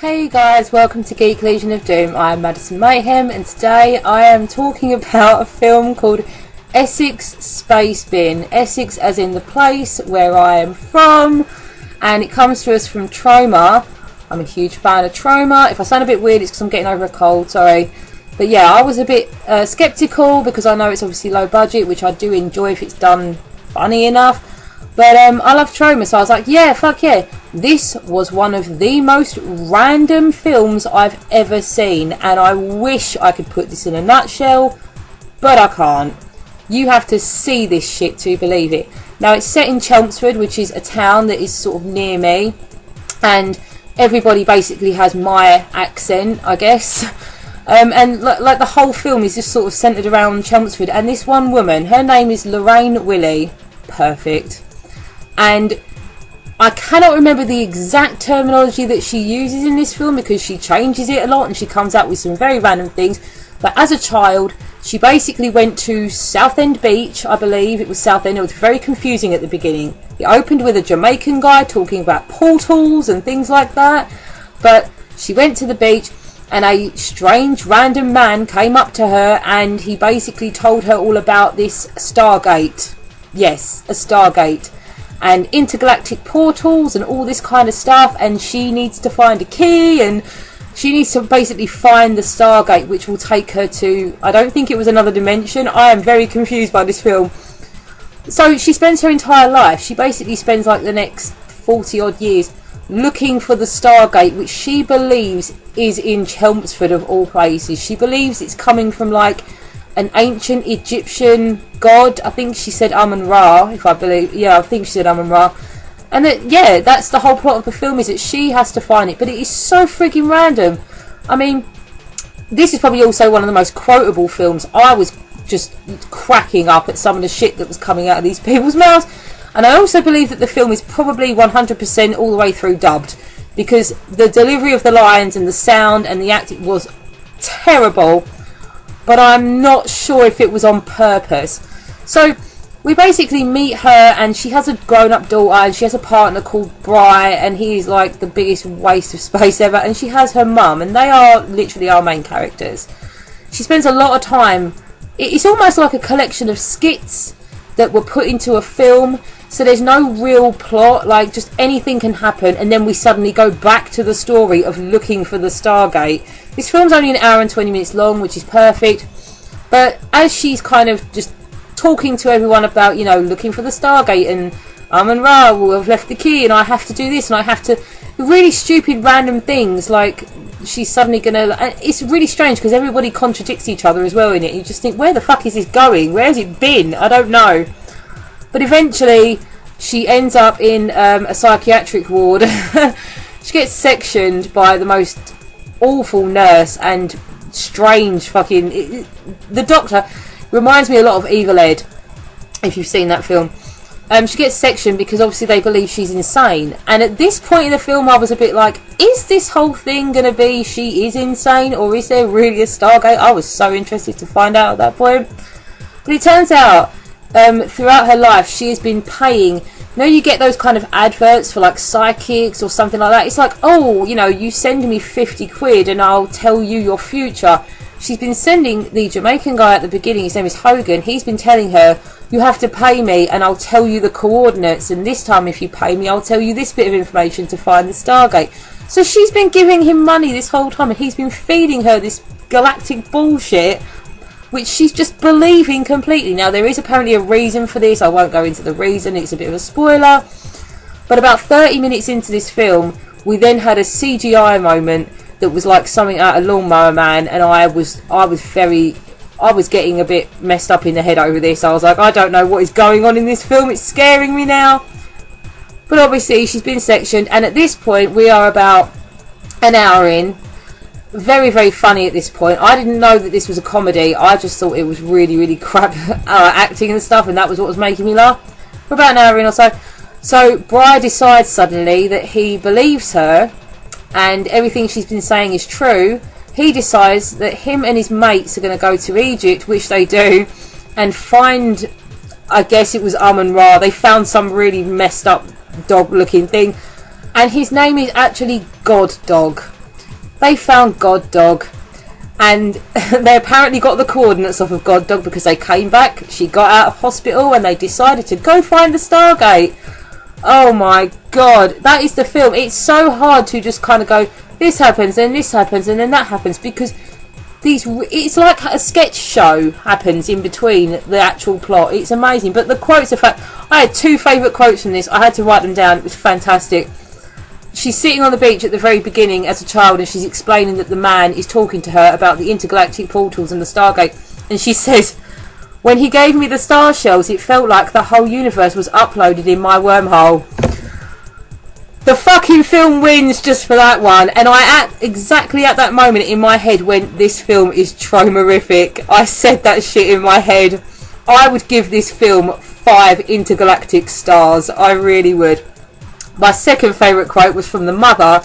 Hey guys, welcome to Geek Legion of Doom. I'm Madison Mayhem, and today I am talking about a film called ESSEX SPACEBIN. Essex as in the place where I am from, and it comes to us from Trauma. I'm a huge fan of Trauma. If I sound a bit weird, it's because I'm getting over a cold, sorry. But yeah, I was a bit sceptical because I know it's obviously low budget, which I do enjoy if it's done funny enough. But I love Trauma, so I was like, yeah, fuck yeah. This was one of the most random films I've ever seen, and I wish I could put this in a nutshell, but I can't. You have to see this shit to believe it. Now, it's set in Chelmsford, which is a town that is sort of near me, and everybody basically has my accent, I guess. And like the whole film is just sort of centred around Chelmsford, and this one woman, her name is Lorraine Willy. Perfect. And I cannot remember the exact terminology that she uses in this film because she changes it a lot and she comes out with some very random things. But as a child, she basically went to Southend Beach, I believe. It was Southend. It was very confusing at the beginning. It opened with a Jamaican guy talking about portals and things like that. But she went to the beach and a strange random man came up to her and he basically told her all about this Stargate. Yes, a Stargate. And intergalactic portals and all this kind of stuff, and she needs to find a key and she needs to basically find the Stargate, which will take her to, I don't think it was another dimension. I am very confused by this film. So she spends her entire life, she basically spends like the next 40 odd years looking for the Stargate, which she believes is in Chelmsford of all places. She believes it's coming from like an ancient Egyptian god. I think she said Amun-Ra, if I believe. Yeah, I think she said Amun-Ra. And that's the whole plot of the film, is that she has to find it. But it is so freaking random. I mean, this is probably also one of the most quotable films. I was just cracking up at some of the shit that was coming out of these people's mouths. And I also believe that the film is probably 100% all the way through dubbed, because the delivery of the lines and the sound and the acting was terrible. But I'm not sure if it was on purpose. So we basically meet her, and she has a grown-up daughter, and she has a partner called Bry, and he's like the biggest waste of space ever. And she has her mum, and they are literally our main characters. She spends a lot of time. It's almost like a collection of skits that were put into a film. So there's no real plot, like just anything can happen, and then we suddenly go back to the story of looking for the Stargate. This film's only an hour and 20 minutes long, which is perfect. But as she's kind of just talking to everyone about, you know, looking for the Stargate, and Amun-Ra will have left the key, and I have to do this, and I have to... Really stupid random things, like she's suddenly gonna... It's really strange, because everybody contradicts each other as well in it. You just think, where the fuck is this going? Where has it been? I don't know. But eventually, she ends up in a psychiatric ward. She gets sectioned by the most awful nurse and strange fucking... The doctor reminds me a lot of Evil Ed, if you've seen that film. She gets sectioned because obviously they believe she's insane. And at this point in the film, I was a bit like, is this whole thing going to be she is insane, or is there really a Stargate? I was so interested to find out at that point. But it turns out... throughout her life she has been paying, you know, you get those kind of adverts for like psychics or something like that. It's like, oh, you know, you send me 50 quid and I'll tell you your future. She's been sending the Jamaican guy at the beginning, his name is Hogan, he's been telling her, you have to pay me and I'll tell you the coordinates, and this time if you pay me I'll tell you this bit of information to find the Stargate. So she's been giving him money this whole time, and he's been feeding her this galactic bullshit, which she's just believing completely. Now, there is apparently a reason for this. I won't go into the reason, it's a bit of a spoiler. But about 30 minutes into this film, we then had a CGI moment that was like something out of Lawnmower Man, and I was getting a bit messed up in the head over this. I was like, I don't know what is going on in this film, it's scaring me now. But obviously, she's been sectioned, and at this point, we are about an hour in. Very, very funny at this point. I didn't know that this was a comedy. I just thought it was really, really crap acting and stuff, and that was what was making me laugh. For about an hour in or so. So Bry decides suddenly that he believes her and everything she's been saying is true. He decides that him and his mates are going to go to Egypt, which they do, and find, I guess it was Amun-Ra. They found some really messed up dog looking thing, and his name is actually God Dog. they found God Dog. And they apparently got the coordinates off of God Dog because they came back. She got out of hospital and they decided to go find the Stargate. Oh my god, that is the film. It's so hard to just kind of go, this happens, and this happens, and then that happens, because it's like a sketch show happens in between the actual plot. It's amazing. But the quotes are I had 2 favourite quotes from this. I had to write them down. It was fantastic. She's sitting on the beach at the very beginning as a child, and she's explaining that the man is talking to her about the intergalactic portals and the Stargate, and she says, when he gave me the star shells, it felt like the whole universe was uploaded in my wormhole. The fucking film wins just for that one. And exactly at that moment in my head when this film is traumerific, I said that shit in my head. I would give this film 5 intergalactic stars. I really would. My second favourite quote was from the mother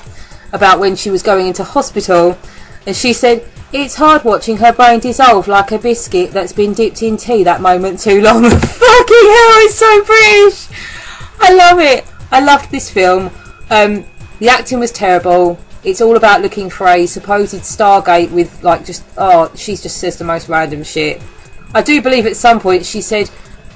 about when she was going into hospital, and she said, it's hard watching her brain dissolve like a biscuit that's been dipped in tea that moment too long. Fucking hell, it's so British. I love it. I loved this film. The acting was terrible. It's all about looking for a supposed Stargate with she just says the most random shit. I do believe at some point she said,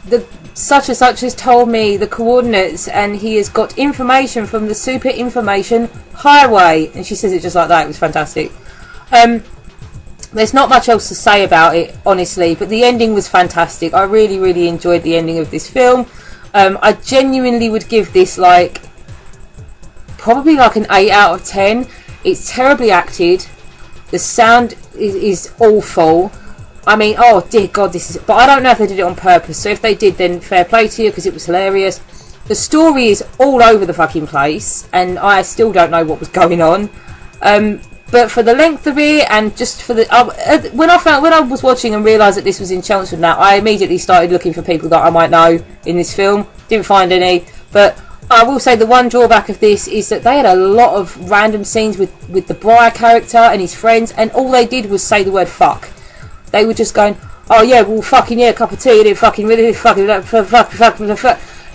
the such and such has told me the coordinates and he has got information from the super information highway, and she says it just like that. It was fantastic. There's not much else to say about it, honestly, but the ending was fantastic. I really, really enjoyed the ending of this film. I genuinely would give this probably an 8 out of 10. It's terribly acted. The sound is awful. I mean, oh dear God, but I don't know if they did it on purpose. So if they did, then fair play to you, because it was hilarious. The story is all over the fucking place, and I still don't know what was going on. But for the length of it, and just for the when I was watching and realised that this was in Chelmsford now, I immediately started looking for people that I might know in this film. Didn't find any, but I will say the one drawback of this is that they had a lot of random scenes with the Briar character and his friends, and all they did was say the word fuck. They were just going, oh yeah, well fucking yeah, cup of tea, and fuck.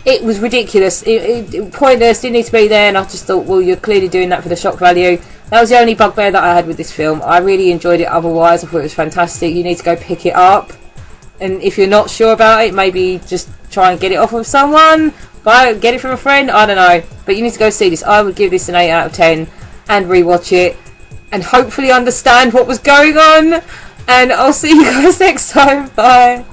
It was ridiculous. It pointless, didn't need to be there, and I just thought, well, you're clearly doing that for the shock value. That was the only bugbear that I had with this film. I really enjoyed it otherwise. I thought it was fantastic. You need to go pick it up, and if you're not sure about it, maybe just try and get it off of someone, get it from a friend, I don't know, but you need to go see this. I would give this an 8 out of 10 and rewatch it and hopefully understand what was going on, and I'll see you guys next time. Bye.